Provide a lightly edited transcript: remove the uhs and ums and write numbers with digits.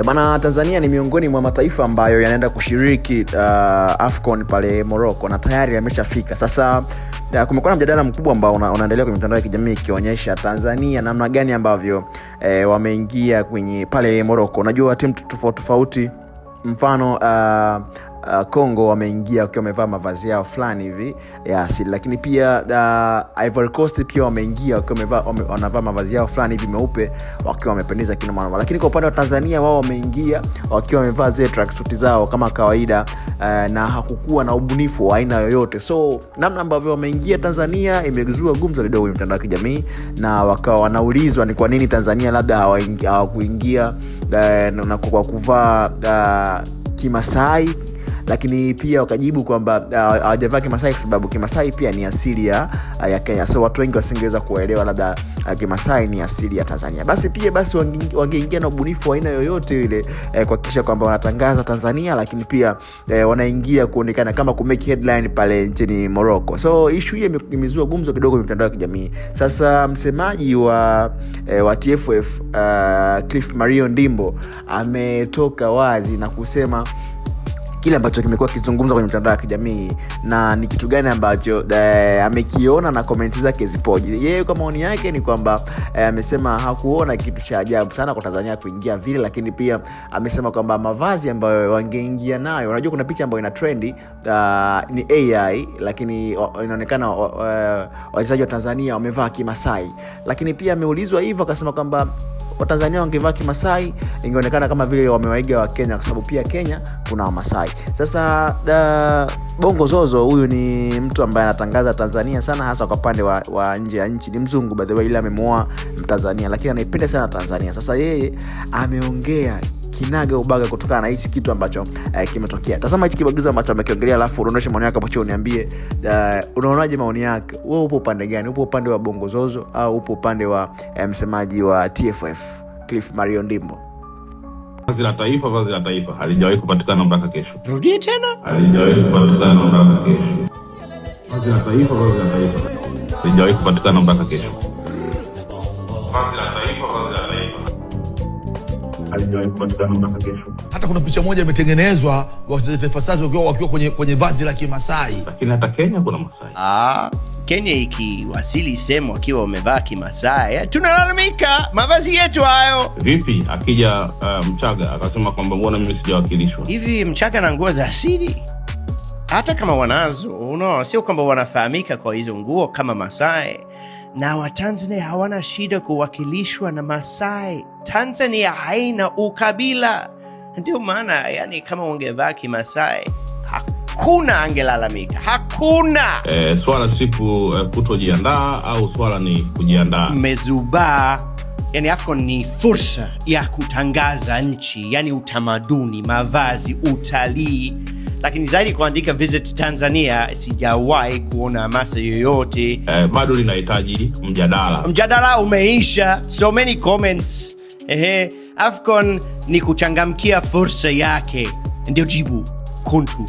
Bana, Tanzania ni miongoni mwa mataifa ambayo yanaenda kushiriki AFCON pale Morocco na tayari yameshafika. Sasa kumekuwa na mjadala mkubwa ambao unaendelea kwenye mitandao ya kijamii ikionyesha Tanzania namna gani ambavyo wameingia kwenye pale Morocco. Unajua timu tofauti, mfano Kongo wameingia wakiwa wamevaa mavazi yao fulani hivi ya asili, lakini pia Ivory Coast pia wameingia wakiwa wanavaa mavazi yao fulani hivi meupe wakiwa wamependeza kinoma. Lakini kwa upande wa Tanzania wao wameingia wakiwa wamevaa zile tracksuit zao kama kawaida, na hakukuwa na ubunifu wa aina yoyote. So namna ambavyo wameingia Tanzania imezua gumzo kidogo kwenye mitandao ya kijamii, na wakawa wanaulizwa ni kwa nini Tanzania labda hawakuingia na kwa kuvaa Kimasai, lakini pia wakajibu kwamba hawajavaa Kimasai kwa sababu Kimasai pia ni asili ya Kenya. So watu wengi wasingeweza kuelewa labda Kimasai ni asili ya Tanzania. Basi wangeingia na ubunifu wa aina yoyote ile kuhakikisha kwamba wanatangaza Tanzania, lakini pia wanaingia kuonekana kama kumake headline pale nchini Morocco. So issue hii imezua gumzo kidogo kwenye mitandao ya kijamii. Sasa msemaji wa TFF Cliff Mario Ndimbo ametoka wazi na kusema kile ambacho kimekuwa kizungumza kwenye mitandao ya kijamii na ni kitu gani ambacho amekiona na comment zake zipoje. Yeye kwa maoni yake ni kwamba amesema hakuona kitu cha ajabu sana kwa Tanzania kuingia vile, lakini pia amesema kwamba mavazi ambayo wangeingia nayo, unajua kuna picha ambayo ina trendi ni AI, lakini inaonekana wachezaji wa Tanzania wamevaa Kimasai. Lakini pia ameulizwa hivyo akasema kwamba Watanzania wangevaa Kimasai ingeonekana kama vile wamewaiga wa Kenya, kwa sababu pia Kenya kuna Wamasai. Sasa Bongo Zozo huyu ni mtu ambaye anatangaza Tanzania sana, hasa kwa pande wa nje ya nchi. Ni mzungu by the way, ila amemuoa Mtanzania, lakini anaipenda sana Tanzania. Sasa yeye ameongea kinaga ubaga kutokana na hichi kitu ambacho kimetokea. Tazama hichi kibagizo ambacho amekiongelea, alafu unaonesha maoni yako hapo, uniambie unaonaje maoni yake. Wewe upo upande gani? Upo upande wa Bongo Zozo au upo upande wa msemaji wa TFF Cliff Mario Ndimbo? Vazi la taifa halijawahi kupatikana mpaka kesho. Rudie tena. Halijawahi kupatikana mpaka kesho. Vazi la taifa halijawahi kupatikana mpaka kesho. Vazi la taifa halijawahi kupatikana mpaka kesho. Hata kuna picha moja imetengenezwa wachezaji Taifa Stars wakiwa kwenye vazi la Kimasai. Lakini hata Kenya kuna Masai. Kenya ikiwasili sehemu wakiwa wamevaa Kimasai, tunalalamika mavazi yetu hayo. Vipi akija Mchaga akasema kwamba mbona mimi sijawakilishwa? Hivi Mchaga na nguo za asili hata kama wanazo, sio kwamba wanafahamika kwa hizo nguo kama Masai. Na Watanzania hawana shida kuwakilishwa na Masai. Tanzania haina ukabila. Ndio maana yani kama wangevaa Kimasai hakuna angelalamika. Hakuna. Swala siku kutojiandaa au swala ni kujiandaa? Mmezubaa. Yani AFCON ni fursa ya kutangaza nchi, yani utamaduni, mavazi, utalii. Lakini zaidi kuandika visit Tanzania, sijawahi kuona hamasa yoyote. Bado linahitaji mjadala. Mjadala umeisha. So many comments. AFCON ni kuchangamkia fursa yake. Ndio jibu kuntu.